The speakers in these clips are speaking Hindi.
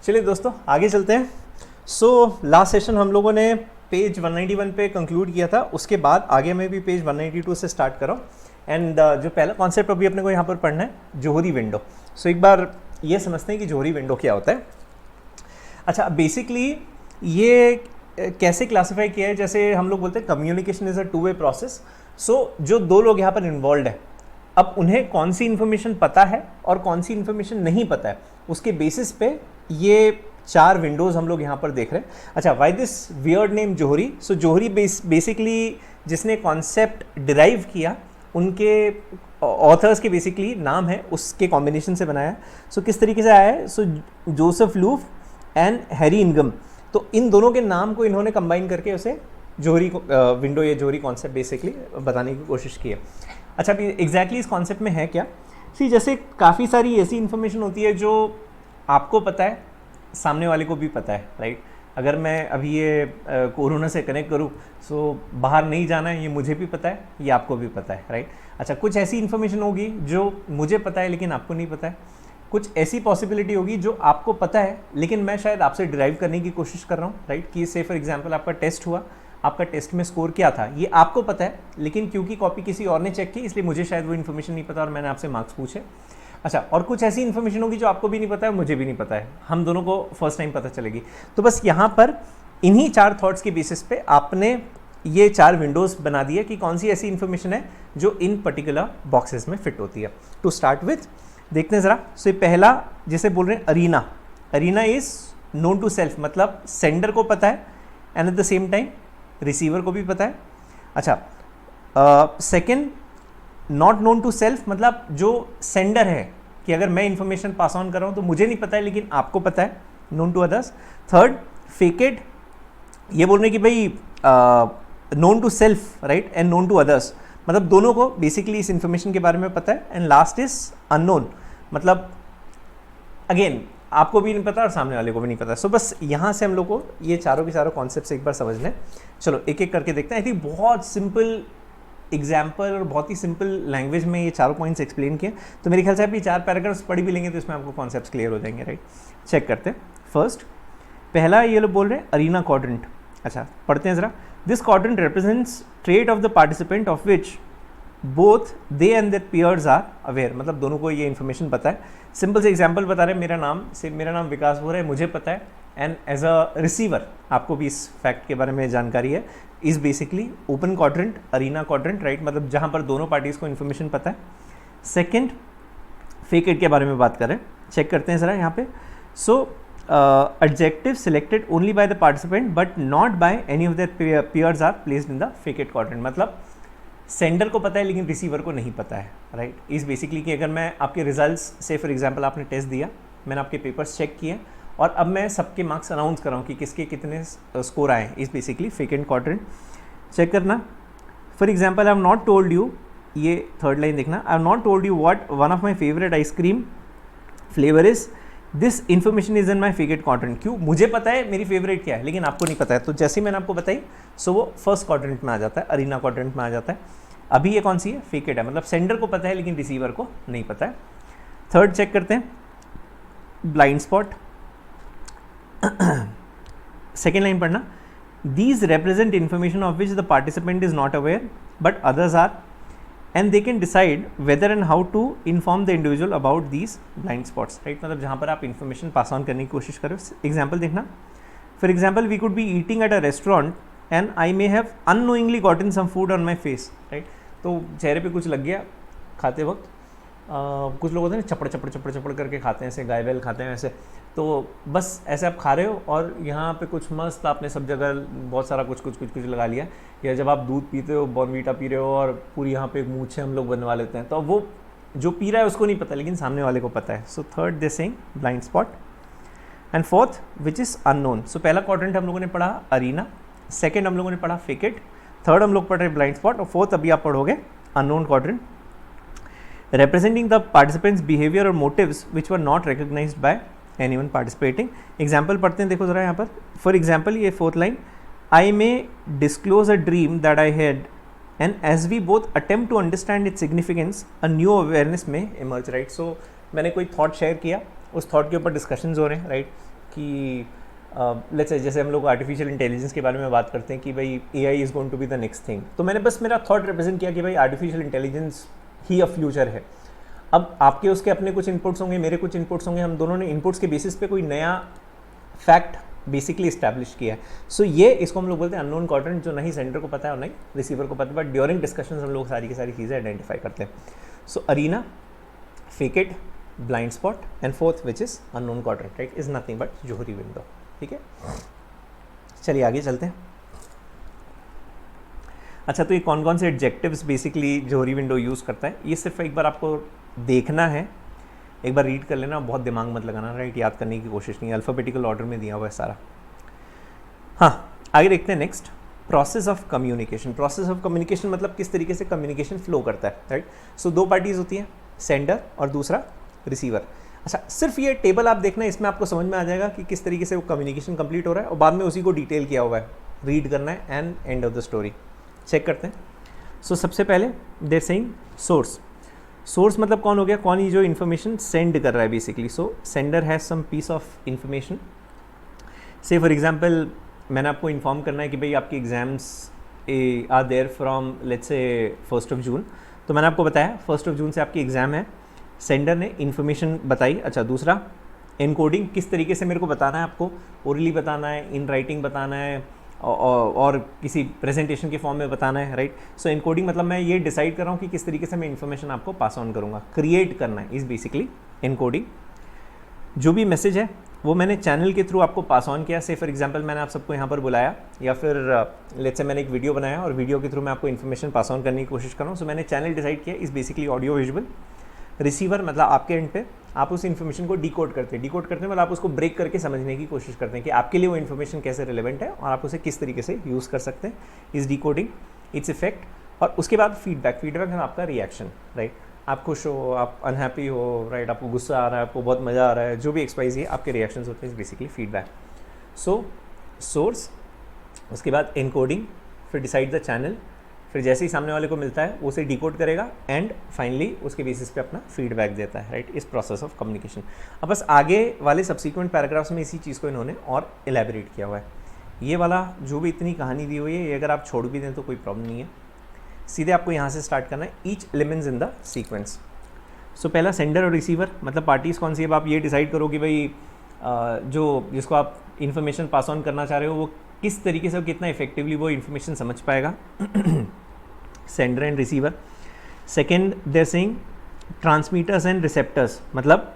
चलिए दोस्तों आगे चलते हैं। लास्ट सेशन हम लोगों ने पेज 191 पे कंक्लूड किया था, उसके बाद आगे मैं भी पेज 192 से स्टार्ट कर रहा हूँ। एंड जो पहला कॉन्सेप्ट अभी अपने को यहाँ पर पढ़ना है, जोहरी विंडो। एक बार ये समझते हैं कि जोहरी विंडो क्या होता है। अच्छा, बेसिकली ये कैसे क्लासीफाई किया है, जैसे हम लोग बोलते हैं communication is a two way process. जो दो लोग यहाँ पर इन्वॉल्व है, अब उन्हें कौन सी इन्फॉर्मेशन पता है और कौन सी इन्फॉर्मेशन नहीं पता है, उसके बेसिस पे ये चार विंडोज हम लोग यहाँ पर देख रहे हैं। अच्छा, why this weird name Johari? Johari basically जिसने कॉन्सेप्ट डिराइव किया, उनके ऑथर्स के बेसिकली नाम है, उसके कॉम्बिनेशन से बनाया है। किस तरीके से आया है? जोसेफ लूफ एंड हैरी इनगम, तो इन दोनों के नाम को इन्होंने कंबाइन करके उसे जोहरी विंडो या जोहरी कॉन्सेप्ट बेसिकली बताने की कोशिश की है। अच्छा, अभी एग्जैक्टली इस कॉन्सेप्ट में है क्या? जैसे काफ़ी सारी ऐसी इन्फॉर्मेशन होती है जो आपको पता है, सामने वाले को भी पता है, राइट? अगर मैं अभी ये कोरोना से कनेक्ट करूँ, बाहर नहीं जाना है, ये मुझे भी पता है, ये आपको भी पता है, राइट? अच्छा, कुछ ऐसी इन्फॉर्मेशन होगी जो मुझे पता है लेकिन आपको नहीं पता है। कुछ ऐसी पॉसिबिलिटी होगी जो आपको पता है लेकिन मैं शायद आपसे डिराइव करने की कोशिश कर रहा हूँ, राइट? कि से फॉर एग्जाम्पल आपका टेस्ट हुआ, आपका टेस्ट में स्कोर क्या था ये आपको पता है, लेकिन क्योंकि कॉपी किसी और ने चेक की इसलिए मुझे शायद वो इन्फॉर्मेशन नहीं पता और मैंने आपसे मार्क्स पूछे। अच्छा, और कुछ ऐसी इन्फॉर्मेशन होगी जो आपको भी नहीं पता है, मुझे भी नहीं पता है, हम दोनों को फर्स्ट टाइम पता चलेगी। तो बस यहाँ पर इन्हीं चार थॉट्स के बेसिस पे आपने ये चार विंडोज बना दिए कि कौन सी ऐसी इन्फॉर्मेशन है जो इन पर्टिकुलर बॉक्सेस में फिट होती है। टू स्टार्ट विथ देखते हैं ज़रा। ये पहला जिसे बोल रहे हैं arena. Arena is known to self, मतलब सेंडर को पता है and at the same time receiver को भी पता है। अच्छा, second not known to self, मतलब जो सेंडर है कि अगर मैं इंफॉर्मेशन पास ऑन कर रहा हूँ तो मुझे नहीं पता है लेकिन आपको पता है, known to others. Third facade, ये बोल रहे हैं कि भाई known to self, right, and known to others, मतलब दोनों को बेसिकली इस इंफॉर्मेशन के बारे में पता है। एंड लास्ट इज अननोन, मतलब अगेन आपको भी नहीं पता और सामने वाले को भी नहीं पता। बस यहाँ से हम लोग को ये चारों के चारों कॉन्सेप्ट एक बार समझ लें। चलो एक एक करके देखते हैं। आई थिंक बहुत सिंपल एग्जाम्पल और बहुत ही सिंपल लैंग्वेज में ये चारों पॉइंट्स एक्सप्लेन किए, तो मेरे ख्याल से आप ये चार पैराग्राफ्स पढ़ भी लेंगे तो इसमें आपको कॉन्सेप्ट्स क्लियर हो जाएंगे, राइट? चेक करते हैं। फर्स्ट, पहला ये लोग बोल रहे हैं अरीना क्वाड्रेंट। अच्छा, पढ़ते हैं ज़रा। This quadrant represents trait of the participant of which both they and their peers are aware, मतलब दोनों को ये इन्फॉर्मेशन पता है। सिंपल से एग्जाम्पल बता रहे हैं, मेरा नाम विकास हो रहा है, मुझे पता है, एंड एज अ रिसीवर आपको भी इस फैक्ट के बारे में जानकारी है। Is basically open quadrant, arena quadrant, right, मतलब जहाँ पर दोनों पार्टीज को इन्फॉर्मेशन पता है। सेकेंड, फेक इट के बारे में बात करें, चेक करते हैं ज़रा यहाँ पे। Adjective selected only by the participant but not by any of their peers are placed in the facade quadrant, मतलब सेंडर को पता है लेकिन रिसीवर को नहीं पता है, राइट? इस बेसिकली कि अगर मैं आपके रिजल्ट्स से फॉर एग्जांपल आपने टेस्ट दिया, मैंने आपके पेपर्स चेक किए और अब मैं सबके मार्क्स अनाउंस कर रहा हूँ कि किसके कितने स्कोर आए, इस basically facade quadrant. Check करना। For example I have not told you, ये थर्ड लाइन देखना, I have not told you what one of my favourite ice cream flavour is, this information is in my facade quadrant. क्यों? मुझे पता है मेरी फेवरेट क्या है लेकिन आपको नहीं पता है, तो जैसे मैंने आपको बताई वो फर्स्ट क्वाड्रेंट में आ जाता है, अरीना क्वाड्रेंट में आ जाता है। अभी ये कौन सी है? फेक इट है, मतलब सेंडर को पता है लेकिन रिसीवर को नहीं पता है। थर्ड चेक करते हैं, ब्लाइंड स्पॉट। सेकेंड लाइन पढ़ना। These represent information of which the participant is not aware but others are and they can decide whether and how to inform the individual about these blind spots, right, मतलब जहाँ पर आप इन्फॉर्मेशन पास ऑन करने की कोशिश करो। एग्जाम्पल देखना। For example, we could be eating at a restaurant and I may have unknowingly gotten some food on my face, right, तो चेहरे पे कुछ लग गया खाते वक्त। कुछ लोग होते हैं ना चपड़ करके खाते हैं, ऐसे गाय बैल खाते हैं ऐसे, तो बस ऐसे आप खा रहे हो और यहाँ पे कुछ मस्त आपने सब जगह बहुत सारा कुछ लगा लिया। या जब आप दूध पीते हो, बॉर्नवीटा पी रहे हो और पूरी यहाँ पे मूछें हम लोग बनवा लेते हैं, तो वो जो पी रहा है उसको नहीं पता लेकिन सामने वाले को पता है। So third they saying blind spot. And fourth which is unknown. So पहला क्वाड्रेंट हम लोगों ने पढ़ा अरीना, सेकेंड हम लोगों ने पढ़ा फेक इट, थर्ड हम लोग पढ़ रहे ब्लाइंड स्पॉट और फोर्थ अभी आप पढ़ोगे unknown quadrant. representing the participants behavior or motives which were not recognized by anyone participating। Example पढ़ते हैं, देखो जरा यहाँ पर। फॉर एग्जाम्पल ये fourth line, I may disclose a dream that I had and as we both attempt to understand its significance a new awareness may emerge, right. So मैंने कोई थॉट शेयर किया, उस थॉट के ऊपर डिस्कशंस हो रहे हैं, राइट, कि लेट्स से जैसे हम लोग आर्टिफिशियल इंटेलिजेंस के बारे में बात करते हैं कि भाई AI is going to be the next thing, तो मैंने बस मेरा थॉट रिप्रेजेंट किया कि भाई आर्टिफिशियल इंटेलिजेंस ही अ फ्यूचर है। अब आपके उसके अपने कुछ इनपुट्स होंगे, मेरे कुछ इनपुट्स होंगे, हम दोनों ने इनपुट्स के बेसिस पे कोई नया फैक्ट बेसिकली इस्टेब्लिश किया है। सो ये इसको हम लोग बोलते हैं अननोन क्वाड्रेंट, जो नहीं सेंडर को पता है और नहीं रिसीवर को पता है, बट ड्यूरिंग डिस्कशन हम लोग सारी की सारी चीज़ें आइडेंटिफाई करते हैं। So arena, facade, blind spot and fourth which is unknown quadrant, right, is nothing but Johari window. ठीक है, चलिए आगे चलते हैं। अच्छा, तो ये कौन कौन से एडजेक्टिव्स बेसिकली जोहरी विंडो यूज़ करता है, ये सिर्फ एक बार आपको देखना है, एक बार रीड कर लेना, बहुत दिमाग मत लगाना, राइट, याद करने की कोशिश नहीं, अल्फ़ाबेटिकल ऑर्डर में दिया हुआ है सारा। हाँ, आगे देखते हैं next, process of communication. Process of communication मतलब किस तरीके से कम्युनिकेशन फ्लो करता है, राइट। सो दो पार्टीज होती हैं, सेंडर और दूसरा रिसीवर। अच्छा, सिर्फ ये टेबल आप देखना, इसमें आपको समझ में आ जाएगा कि किस तरीके से वो कम्युनिकेशन कंप्लीट हो रहा है, और बाद में उसी को डिटेल किया हुआ है, रीड करना है and end of the story check करते हैं। सो सबसे पहले देयर सेइंग सोर्स। सोर्स मतलब कौन हो गया, कौन ही जो इन्फॉर्मेशन सेंड कर रहा है basically. So sender has some piece of information, say for example मैंने आपको इन्फॉर्म करना है कि भाई आपकी exams are there from let's say 1 जून, तो मैंने आपको बताया 1 जून से आपकी एग्ज़ाम है, सेंडर ने इन्फॉर्मेशन बताई। अच्छा, दूसरा एनकोडिंग, किस तरीके से मेरे को बताना है, आपको ओरली बताना है, इन राइटिंग बताना है, और किसी प्रेजेंटेशन के फॉर्म में बताना है, राइट। सो एनकोडिंग मतलब मैं ये डिसाइड कर रहा हूँ कि किस तरीके से मैं इन्फॉर्मेशन आपको पास ऑन करूँगा, क्रिएट करना है, इज़ बेसिकली एनकोडिंग। जो भी मैसेज है वो मैंने चैनल के थ्रू आपको पास ऑन किया, से फॉर एग्जांपल मैंने आप सबको यहाँ पर बुलाया, या फिर लेट्स से मैंने एक वीडियो बनाया और वीडियो के थ्रू मैं आपको इन्फॉर्मेशन पास ऑन करने की कोशिश कर रहा हूँ। सो मैंने चैनल डिसाइड किया, is basically audio visual. Receiver मतलब आपके एंड पे आप उस इन्फॉर्मेशन को डिकोड करते हैं, डिकोड करते हैं मतलब आप उसको ब्रेक करके समझने की कोशिश करते हैं कि आपके लिए वो इन्फॉर्मेशन कैसे रिलेवेंट है और आप उसे किस तरीके से यूज़ कर सकते हैं, इस डिकोडिंग, इट्स इफेक्ट। और उसके बाद फीडबैक, फीडबैक है आपका रिएक्शन, राइट। आप खुश हो, आप अनहैप्पी हो, राइट, आपको गुस्सा आ रहा है, आपको बहुत मज़ा आ रहा है, जो भी एक्सपाइज है आपके रिएक्शंस होते हैं, बेसिकली फीडबैक। सो सोर्स, उसके बाद एनकोडिंग, फिर डिसाइड द चैनल, फिर जैसे ही सामने वाले को मिलता है वो उसे डिकोड करेगा एंड फाइनली उसके बेसिस पे अपना फीडबैक देता है, राइट, इस प्रोसेस ऑफ कम्युनिकेशन। अब बस आगे वाले सब्सिक्वेंट पैराग्राफ्स में इसी चीज़ को इन्होंने और एलैबोरेट किया हुआ है। ये वाला जो भी इतनी कहानी दी हुई है, ये अगर आप छोड़ भी दें तो कोई प्रॉब्लम नहीं है, सीधे आपको यहाँ से स्टार्ट करना है, each elements in the sequence. So पहला सेंडर और रिसीवर मतलब पार्टीज़ कौन सी है, अब आप ये डिसाइड करो कि भाई जो जिसको आप इन्फॉर्मेशन पास ऑन करना चाह रहे हो वो किस तरीके से और कितना इफेक्टिवली वो इन्फॉर्मेशन समझ पाएगा, sender and receiver. Second they're saying transmitters and receptors मतलब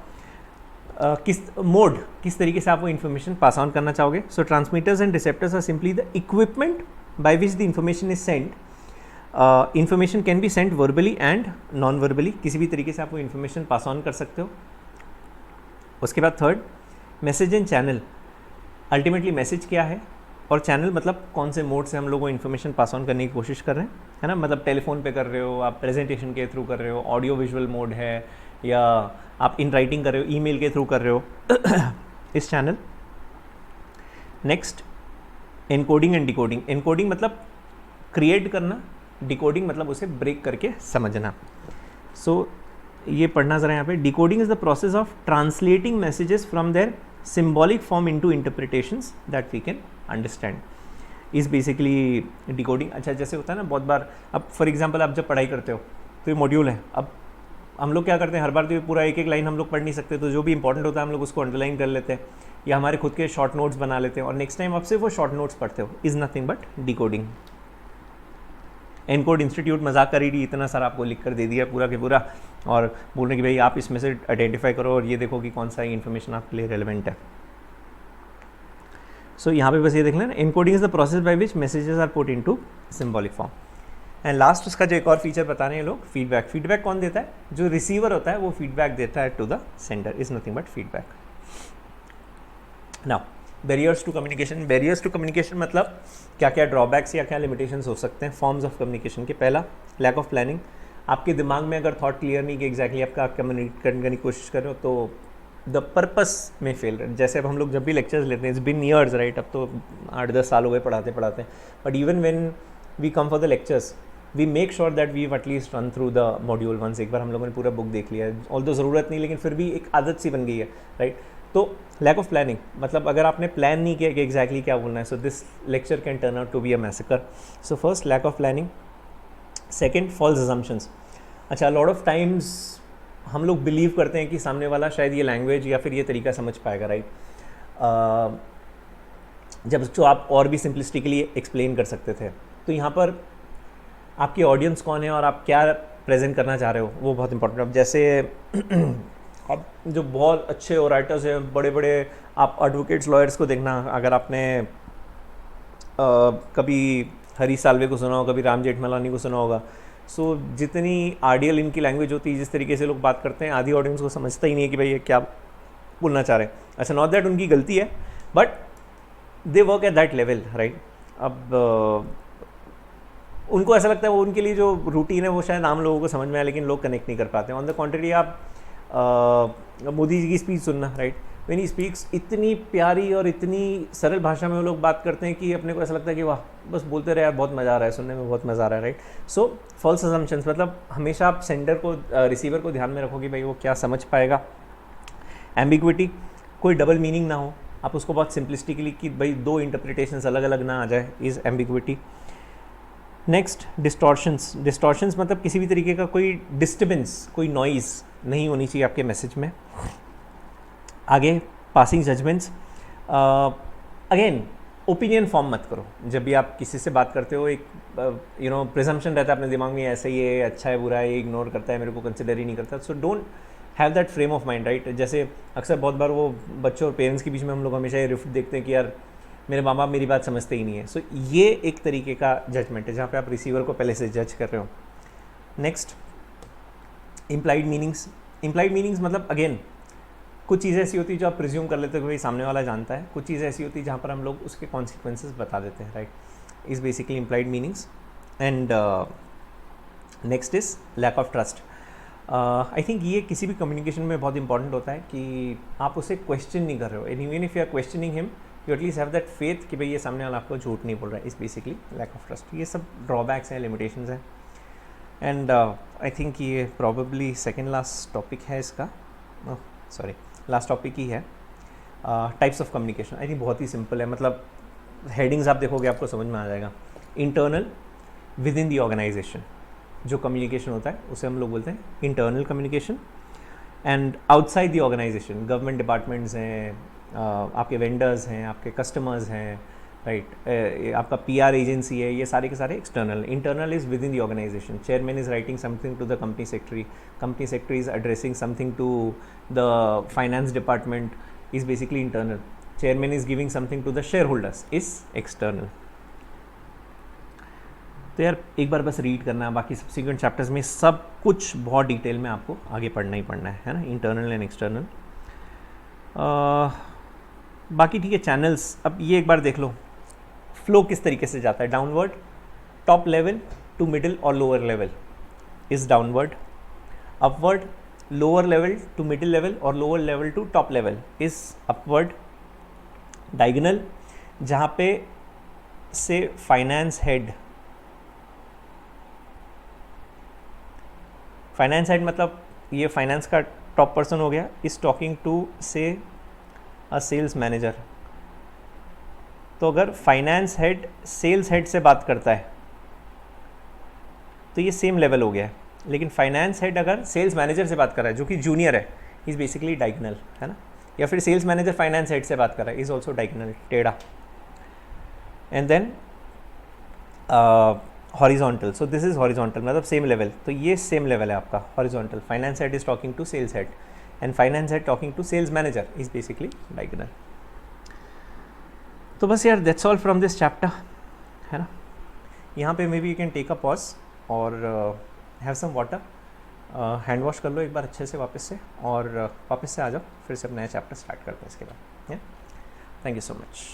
किस मोड, किस तरीके से आप वो इन्फॉर्मेशन पास ऑन करना चाहोगे। So transmitters and receptors are simply the equipment by which the information is sent. Information can be sent verbally and non verbally, किसी भी तरीके से आप वो इन्फॉर्मेशन पास ऑन कर सकते हो। उसके बाद third message and channel, ultimately message क्या है और चैनल मतलब कौन से मोड से हम लोग को इन्फॉर्मेशन पास ऑन करने की कोशिश कर रहे हैं, है ना। मतलब टेलीफोन पे कर रहे हो, आप प्रेजेंटेशन के थ्रू कर रहे हो, ऑडियो विजुअल मोड है, या आप इन राइटिंग कर रहे हो, ईमेल के थ्रू कर रहे हो इस channel. Next encoding and decoding. Encoding मतलब क्रिएट करना, डिकोडिंग मतलब उसे ब्रेक करके समझना। सो ये पढ़ना ज़रा यहाँ पे, decoding is the process of translating messages from their symbolic form into interpretations that we can understand, is basically decoding. अच्छा, जैसे होता है ना बहुत बार, अब फॉर एग्जांपल आप जब पढ़ाई करते हो तो ये मॉड्यूल है, अब हम लोग क्या करते हैं हर बार तो ये पूरा एक एक लाइन हम लोग पढ़ नहीं सकते, तो जो भी इंपॉर्टेंट होता है हम लोग उसको अंडरलाइन कर लेते हैं या हमारे खुद के शॉर्ट नोट्स बना लेते हैं और नेक्स्ट टाइम आप सिर्फ वो शॉर्ट नोट्स पढ़ते हो, is nothing but decoding. Encode institute मजाक कर ही रही, इतना सारा आपको लिख कर दे दिया पूरा के पूरा और बोल रहे कि भाई आप इसमें से आइडेंटिफाई करो और ये देखो कि कौन सा इन्फॉर्मेशन आपके लिए रेलिवेंट है। सो यहाँ पे बस ये देख लेना, encoding is the process by which messages are put into symbolic form. And last उसका जो एक और फीचर बता रहे हैं लोग, फीडबैक। फीडबैक कौन देता है, जो रिसीवर होता है वो फीडबैक देता है to the sender, is nothing but feedback. Now barriers to communication. Barriers to communication मतलब क्या क्या ड्रॉबैक्स या क्या लिमिटेशंस हो सकते हैं फॉर्म्स ऑफ कम्युनिकेशन के। पहला लैक ऑफ प्लानिंग, आपके दिमाग में अगर थॉट क्लियर नहीं कि एग्जैक्टली आपका कम्युनिकेट करने की कोशिश कर रहे हो तो द पर्पस में फेल। जैसे अब हम लोग जब भी लेक्चर्स लेते हैं, इट्स बिन ईयर्स राइट, अब तो 8-10 साल हो गए पढ़ाते पढ़ाते, but even when we come for the lectures we make sure that we at least run through the module once. एक बार हम लोगों ने पूरा बुक देख लिया है, ऑल्दो ज़रूरत नहीं लेकिन फिर भी एक आदत सी बन गई है राइट। तो लैक ऑफ प्लानिंग मतलब अगर आपने प्लान नहीं किया कि एग्जैक्टली क्या बोलना है, so this lecture can turn out to be a massacre. So first lack of planning. Second false assumptions. अच्छा, लॉट ऑफ टाइम्स हम लोग बिलीव करते हैं कि सामने वाला शायद ये लैंग्वेज या फिर ये तरीका समझ पाएगा, राइट? जब उसको आप और भी सिंपलिस्टिकली एक्सप्लेन कर सकते थे. तो यहाँ पर आपकी ऑडियंस कौन है और आप क्या प्रेजेंट करना चाह रहे हो वो बहुत इंपॉर्टेंट है. अब जैसे अब जो बहुत अच्छे ओराटर्स हैं, बड़े बड़े आप एडवोकेट्स लॉयर्स को देखना, अगर आपने कभी हरी साल्वे को सुना होगा, कभी राम जेठमलानी को सुना होगा, सो जितनी आइडियल इनकी लैंग्वेज होती है, जिस तरीके से लोग बात करते हैं, आधी ऑडियंस को समझता ही नहीं है कि भाई ये क्या बोलना चाह रहे हैं. अच्छा, नॉट दैट उनकी गलती है, but they work at that level, right? अब उनको ऐसा लगता है वो उनके लिए जो रूटीन है वो शायद आम लोगों को समझ में आए, लेकिन लोग कनेक्ट नहीं कर पाते. ऑन द कॉन्ट्री आप मोदी जी की स्पीच सुनना, राइट? व्हेन ही स्पीक्स, इतनी प्यारी और इतनी सरल भाषा में वो लोग बात करते हैं कि अपने को ऐसा लगता है कि वाह, बस बोलते रहे यार, बहुत मज़ा आ रहा है, सुनने में बहुत मज़ा आ रहा है, राइट? सो फॉल्स अजम्पशंस मतलब हमेशा आप सेंडर को, रिसीवर को ध्यान में रखो कि भाई वो क्या समझ पाएगा. एम्बिग्विटी, कोई डबल मीनिंग ना हो, आप उसको बहुत सिंपलिस्टिकली कि भाई दो इंटरप्रिटेशंस अलग अलग ना आ जाए, is ambiguity. Next, distortions. Distortions मतलब किसी भी तरीके का कोई डिस्टर्बेंस, कोई नॉइज़ नहीं होनी चाहिए आपके मैसेज में. आगे, passing judgements. Again, opinion form मत करो. जब भी आप किसी से बात करते हो, एक प्रिजम्पशन रहता है अपने दिमाग में, ऐसे ही है, अच्छा है, बुरा है, ये इग्नोर करता है, मेरे को कंसिडर ही नहीं करता. So don't have that frame of mind, right? जैसे अक्सर बहुत बार वो बच्चों और पेरेंट्स के बीच में हम लोग हमेशा ये रिफ्ट देखते हैं कि यार मेरे माँ बाप मेरी बात समझते ही नहीं है. सो ये एक तरीके का जजमेंट है जहाँ पे आप रिसीवर को पहले से जज कर रहे हो. Next, implied meanings. Implied meanings मतलब अगेन कुछ चीज़ें ऐसी होती है जो आप प्रिज्यूम कर लेते हो कि भाई सामने वाला जानता है, कुछ चीज़ें ऐसी होती है जहाँ पर हम लोग उसके कॉन्सिक्वेंसेस बता देते हैं, right? Is basically implied meanings. And next is lack of trust. I think ये किसी भी कम्युनिकेशन में बहुत इंपॉर्टेंट होता है कि आप उसे क्वेश्चन नहीं कर रहे हो. And even if you are questioning him, you at least have that faith कि भाई ये सामने वाला आपको झूठ नहीं बोल रहा है. Is basically lack of trust. ये सब ड्रॉबैक्स हैं, लिमिटेशंस हैं. एंड आई थिंक ये प्रॉबेबली सेकेंड लास्ट टॉपिक है इसका, सॉरी लास्ट टॉपिक ही है. Types of communication. I think बहुत ही सिंपल है, मतलब हेडिंग्स आप देखोगे आपको समझ में आ जाएगा. Internal, within the organisation जो कम्युनिकेशन होता है उसे हम लोग बोलते हैं internal communication. And outside the organisation, government departments हैं, आपके वेंडर्स हैं, आपके कस्टमर्स हैं, राइट? आपका PR एजेंसी है, ये सारे के सारे external. Internal is within the organisation. Chairman is writing something to the company secretary, company secretary is addressing something to the finance department, is basically internal. Chairman is giving something to the shareholders, is external. तो यार एक बार बस रीड करना है, बाकी सब्सिक्वेंट चैप्टर्स में सब कुछ बहुत डिटेल में आपको आगे पढ़ना ही पढ़ना है ना, इंटरनल एंड एक्सटर्नल. बाकी ठीक है, चैनल्स अब ये एक बार देख लो, फ्लो किस तरीके से जाता है. Downward, top level to middle और lower level is downward. Upward, lower level to middle level और lower level to top level is upward. Diagonal, जहाँ पे से फाइनेंस हेड मतलब ये फाइनेंस का टॉप पर्सन हो गया, इज़ टॉकिंग टू से अ सेल्स मैनेजर. तो अगर फाइनेंस हेड सेल्स हेड से बात करता है तो ये सेम लेवल हो गया है. लेकिन फाइनेंस हेड अगर सेल्स मैनेजर से बात कर रहा है जो कि जूनियर है, इज़ बेसिकली डायगोनल, है ना? या फिर सेल्स मैनेजर फाइनेंस हेड से बात कर रहा है, इज़ ऑल्सो डायगोनल, टेढ़ा. And then horizontal. So this is horizontal मतलब सेम लेवल. तो ये सेम लेवल है आपका horizontal. Finance head is talking to sales head and finance head talking to sales manager, is basically diagonal. तो बस यार that's all from this chapter, है ना? यहाँ पे maybe you can take a pause और have some water, hand wash कर लो एक बार अच्छे से वापस से, और वापस से आ जाओ, फिर से अब नया चैप्टर स्टार्ट करते हैं इसके बाद. Thank you so much.